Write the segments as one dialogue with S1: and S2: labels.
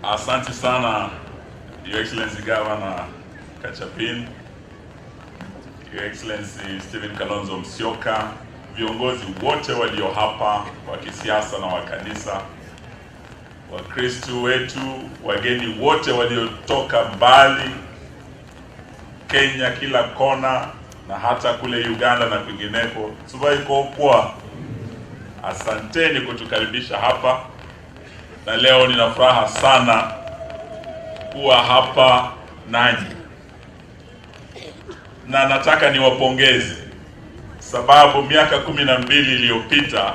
S1: Asante sana Your Excellency Governor Kachapin, Your Excellency Stephen Kalonzo Musyoka, viongozi wote walio hapa wa kisiasa na wa kanisa, Wakristo wetu, wageni wote waliotoka mbali, Kenya kila kona na hata kule Uganda na kwingineko. Subai kwa asanteni kutukaribisha hapa, na leo nina furaha sana kuwa hapa nanyi, na nataka niwapongeze sababu miaka 12 iliyopita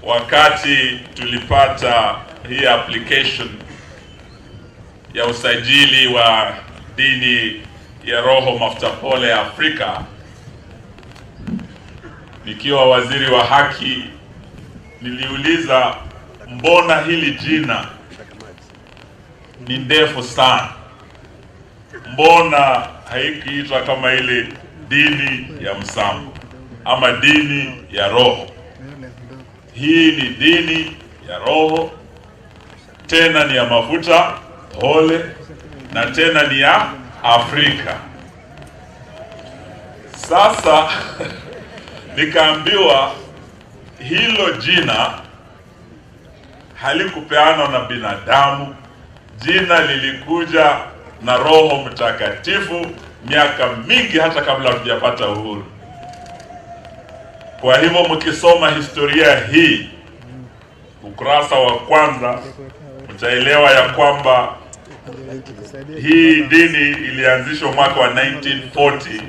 S1: wakati tulipata hii application ya usajili wa dini ya Roho Mafuta Pole ya Afrika, nikiwa waziri wa haki, niliuliza mbona hili jina ni ndefu sana, mbona haikiitwa kama ile dini ya msambo ama dini ya roho? Hii ni dini ya roho, tena ni ya mafuta pole, na tena ni ya Afrika. Sasa nikaambiwa hilo jina halikupeanwa na binadamu, jina lilikuja na Roho Mtakatifu miaka mingi hata kabla hatujapata uhuru. Kwa hivyo mkisoma historia hii ukurasa wa kwanza, mtaelewa ya kwamba hii dini ilianzishwa mwaka wa 1940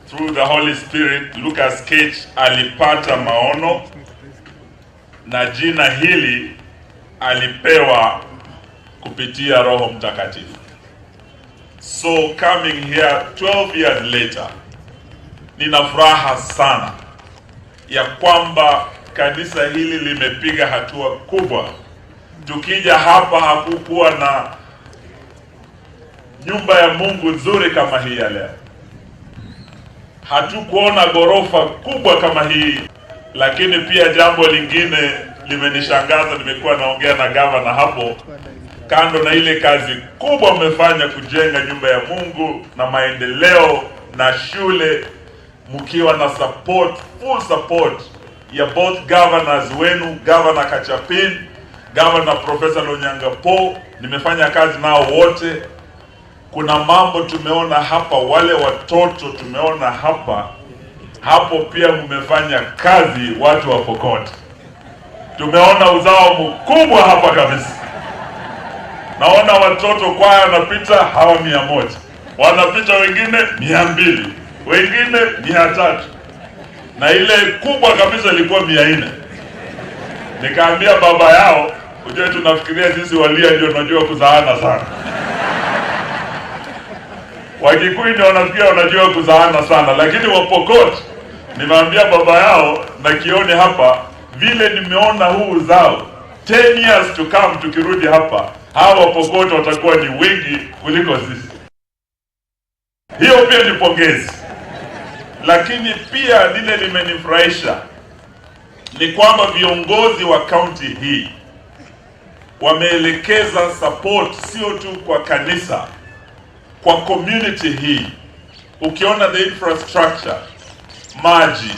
S1: through the Holy Spirit. Lucas Cage alipata maono na jina hili alipewa kupitia Roho Mtakatifu. So coming here 12 years later, nina furaha sana ya kwamba kanisa hili limepiga hatua kubwa. Tukija hapa hakukuwa na nyumba ya Mungu nzuri kama hii ya leo, hatukuona ghorofa kubwa kama hii. Lakini pia jambo lingine limenishangaza, nimekuwa naongea na gavana hapo, kando na ile kazi kubwa mmefanya kujenga nyumba ya Mungu na maendeleo na shule, mkiwa na support, full support ya both governors wenu, Governor Kachapin, Governor Professor Lonyangapo, nimefanya kazi nao wote. Kuna mambo tumeona hapa, wale watoto tumeona hapa, hapo pia mmefanya kazi watu wa Pokot. Tumeona uzao mkubwa hapa kabisa. Naona watoto kwaya wanapita hawa 100, wanapita wengine 200, wengine 300, na ile kubwa kabisa ilikuwa 400. Nikaambia baba yao, ujue tunafikiria sisi walia ndio tunajua kuzaana sana. Wakikuyu ndio wanafikiria wanajua kuzaana sana, lakini Wapokot, nimeambia baba yao na kioni hapa, vile nimeona huu uzao 10 years to come, tukirudi hapa hawa Wapokot watakuwa ni wengi kuliko sisi. Hiyo pia ni pongezi. Lakini pia lile limenifurahisha ni kwamba viongozi wa kaunti hii wameelekeza support sio tu kwa kanisa, kwa community hii. Ukiona the infrastructure, maji,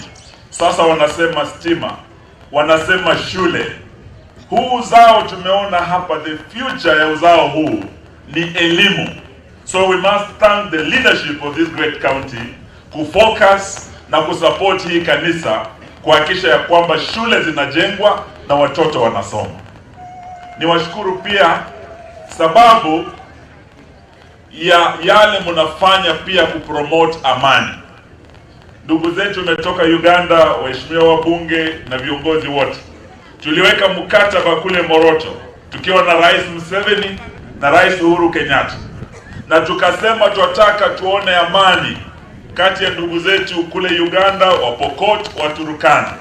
S1: sasa wanasema stima, wanasema shule. Huu uzao tumeona hapa, the future ya uzao huu ni elimu. So we must thank the leadership of this great county kufocus na kusupport hii kanisa, kuhakikisha ya kwamba shule zinajengwa na watoto wanasoma. Niwashukuru pia sababu ya yale mnafanya pia kupromote amani. Ndugu zetu umetoka Uganda, waheshimiwa wabunge na viongozi wote, tuliweka mkataba kule Moroto tukiwa na Rais Museveni na Rais Uhuru Kenyatta, na tukasema tunataka tuone amani kati ya ndugu zetu kule Uganda, Wapokot, Waturukana.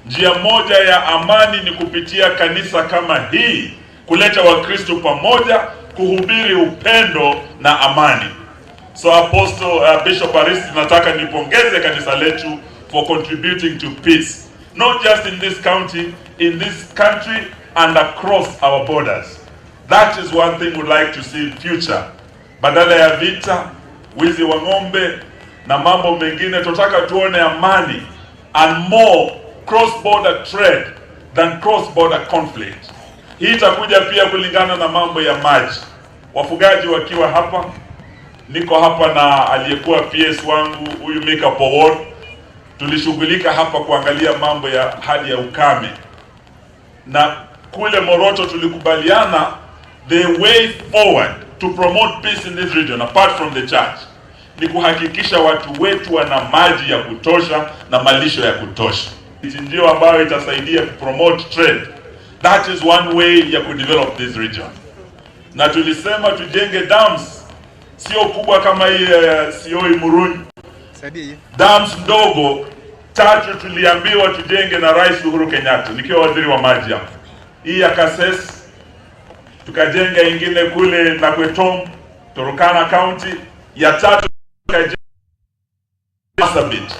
S1: Njia moja ya amani ni kupitia kanisa kama hii, kuleta Wakristo pamoja, kuhubiri upendo na amani. So Apostle Bishop Aristi, nataka nipongeze kanisa letu for contributing to peace, not just in this county, in this country and across our borders. That is one thing we'd like to see in future. Badala ya vita, wizi wa ng'ombe na mambo mengine, tunataka tuone amani and more cross-border trade than cross-border conflict. Hii itakuja pia kulingana na mambo ya maji. Wafugaji wakiwa hapa, niko hapa na aliyekuwa PS wangu huyu Mika Powod, tulishughulika hapa kuangalia mambo ya hali ya ukame. Na kule Moroto tulikubaliana the way forward to promote peace in this region apart from the church ni kuhakikisha watu wetu wana maji ya kutosha na malisho ya kutosha. Ndio ambayo itasaidia kupromote trade. That is one way ya kudevelop this region. Na tulisema tujenge dams sio kubwa kama hii Sioi Murunyi. Dams ndogo 3 tuliambiwa tujenge na Rais Uhuru Kenyatta nikiwa waziri wa maji hapa. Hii ya Kases, tukajenga ingine kule Nakwetom, Turkana County, ya 3 tukajenga Marsabit.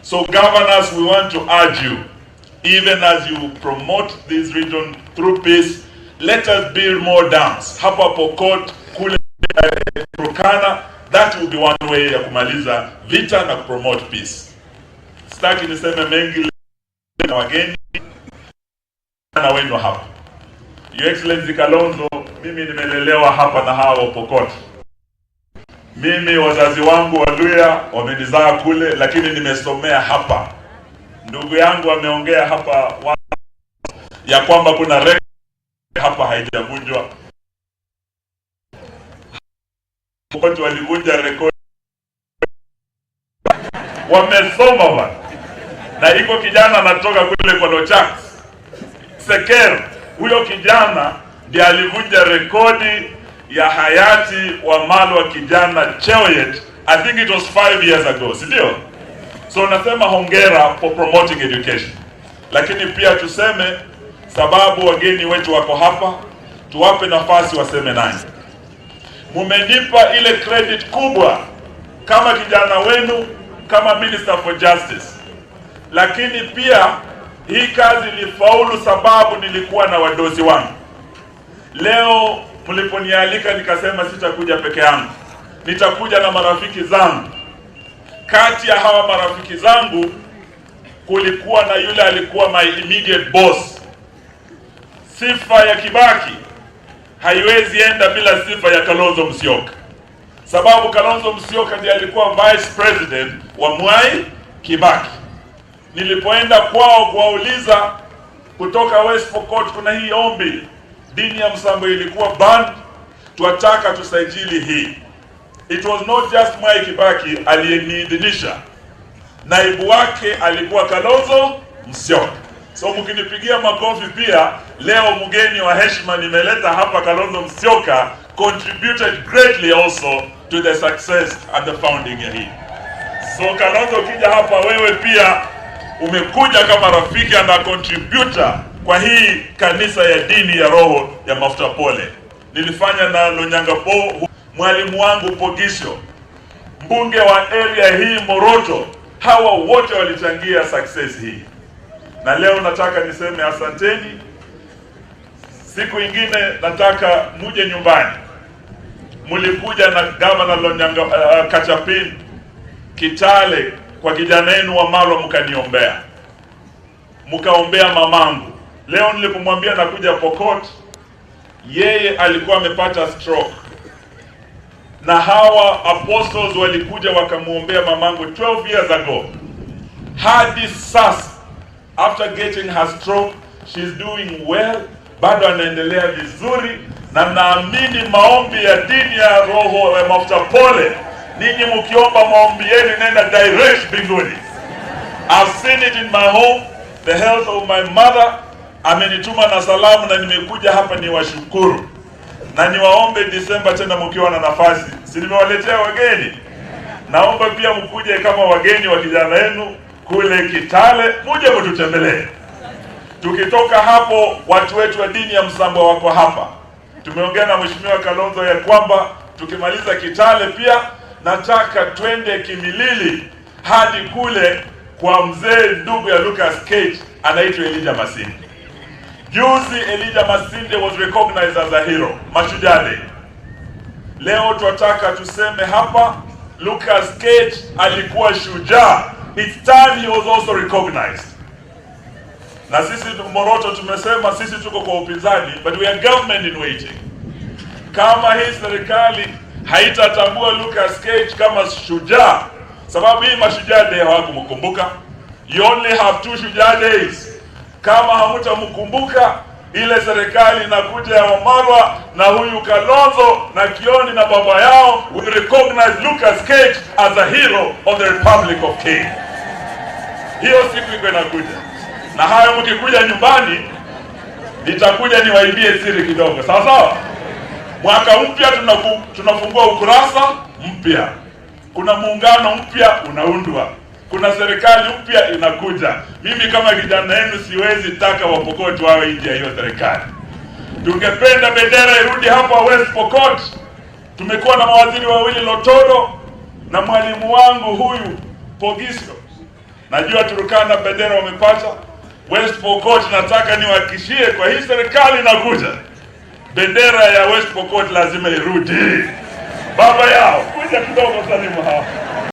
S1: So governors, we want to urge you, even as you promote this region through peace, let us build more dams. Hapa Pokot, kule Turkana, that will be one way ya kumaliza vita na promote peace. Sitaki niseme mengi na wageni na wenu hapa. Your Excellency Kalonzo, mimi nimelelewa hapa na hawa Pokot. Mimi wazazi wangu Waluya wamenizaa kule, lakini nimesomea hapa. Ndugu yangu ameongea hapa ya kwamba kuna rekodi hapa haijavunjwa. Watu walivunja rekodi. Wamesoma bwana. Na iko kijana anatoka kule kwa Lochak. Seker, huyo kijana ndiye alivunja rekodi ya hayati Wamalwa kijana Cheoyet. I think it was 5 years ago, si ndio? So nasema hongera for promoting education. Lakini pia tuseme, sababu wageni wetu wako hapa, tuwape nafasi waseme nani. Mumenipa ile credit kubwa kama kijana wenu, kama Minister for Justice. Lakini pia hii kazi ilifaulu sababu nilikuwa na wadosi wangu. Leo mliponialika nikasema sitakuja peke yangu, nitakuja na marafiki zangu. Kati ya hawa marafiki zangu kulikuwa na yule alikuwa my immediate boss. Sifa ya Kibaki haiwezi enda bila sifa ya Kalonzo Musyoka, sababu Kalonzo Musyoka ndiye alikuwa vice president wa Mwai Kibaki. Nilipoenda kwao kuwauliza kutoka West Pokot kuna hii ombi, dini ya Msambo ilikuwa banned, tuataka tusajili hii. It was not just Mwai Kibaki aliyeniidhinisha, naibu wake alikuwa Kalonzo Musyoka. So mkinipigia makofi pia, leo mgeni wa heshima nimeleta hapa Kalonzo Musyoka contributed greatly also to the success and the founding ya hii. So Kalonzo, ukija hapa wewe pia umekuja kama rafiki na contributor kwa hii kanisa ya dini ya roho ya mafuta pole. Nilifanya na Lonyangapo, mwalimu wangu Pogisho, mbunge wa area hii Moroto, hawa wote walichangia success hii. Na leo nataka niseme asanteni. Siku ingine nataka muje nyumbani. Mulikuja na Governor Lonyanga Kachapin Kitale kwa kijana wenu Wamalwa mkaniombea. Mkaombea mamangu. Leo nilipomwambia nakuja Pokot, yeye alikuwa amepata stroke. Na hawa apostles walikuja wakamuombea mamangu 12 years ago. Hadi sasa, after getting her stroke, she's doing well, bado anaendelea vizuri, na naamini maombi ya dini ya roho ya mafuta pole, ninyi mkiomba maombi yenu nenda direct mbinguni. I've seen it in my home, the health of my mother. Amenituma na salamu na nimekuja hapa niwashukuru. Na niwaombe Disemba tena mkiwa na nafasi. Si nimewaletea wageni? Naomba pia mkuje kama wageni wa kijana wenu kule Kitale, muje mtutembelee. Tukitoka hapo watu wetu wa dini ya Msambo wako hapa. Tumeongea na Mheshimiwa Kalonzo ya kwamba tukimaliza Kitale pia nataka twende Kimilili hadi kule kwa mzee ndugu ya Lucas Cage anaitwa Elijah Masini. Juzi Elijah Masinde was recognized as a hero, Mashujaa Day. Leo tunataka tuseme hapa Lucas Cage alikuwa shujaa. It's time he was also recognized. Na sisi Moroto tumesema sisi tuko kwa upinzani, but we are government in waiting. Kama hii serikali haitatambua Lucas Cage kama shujaa, sababu hii Mashujaa Day hawakumkumbuka. You only have 2 Shujaa Days. Kama hamutamkumbuka, ile serikali inakuja ya Wamalwa na huyu Kalonzo na Kioni na baba yao will recognize Lucas Cage as a hero of the Republic of Kenya. Hiyo siku iko inakuja. Na hayo mkikuja nyumbani, nitakuja niwaibie siri kidogo. Sawa sawa? Mwaka mpya tunafungua ukurasa mpya. Kuna muungano mpya unaundwa. Kuna serikali mpya inakuja. Mimi kama kijana wenu siwezi taka Wapokot wawe nje ya hiyo serikali. Tungependa bendera irudi hapa West Pokot. Tumekuwa na mawaziri wawili, Lotoro na mwalimu wangu huyu Pogiso. Najua Turkana bendera wamepata. West Pokot nataka niwahakikishie kwa hii serikali inakuja, bendera ya West Pokot lazima irudi. Baba yao, kuja kidogo salimu hapa.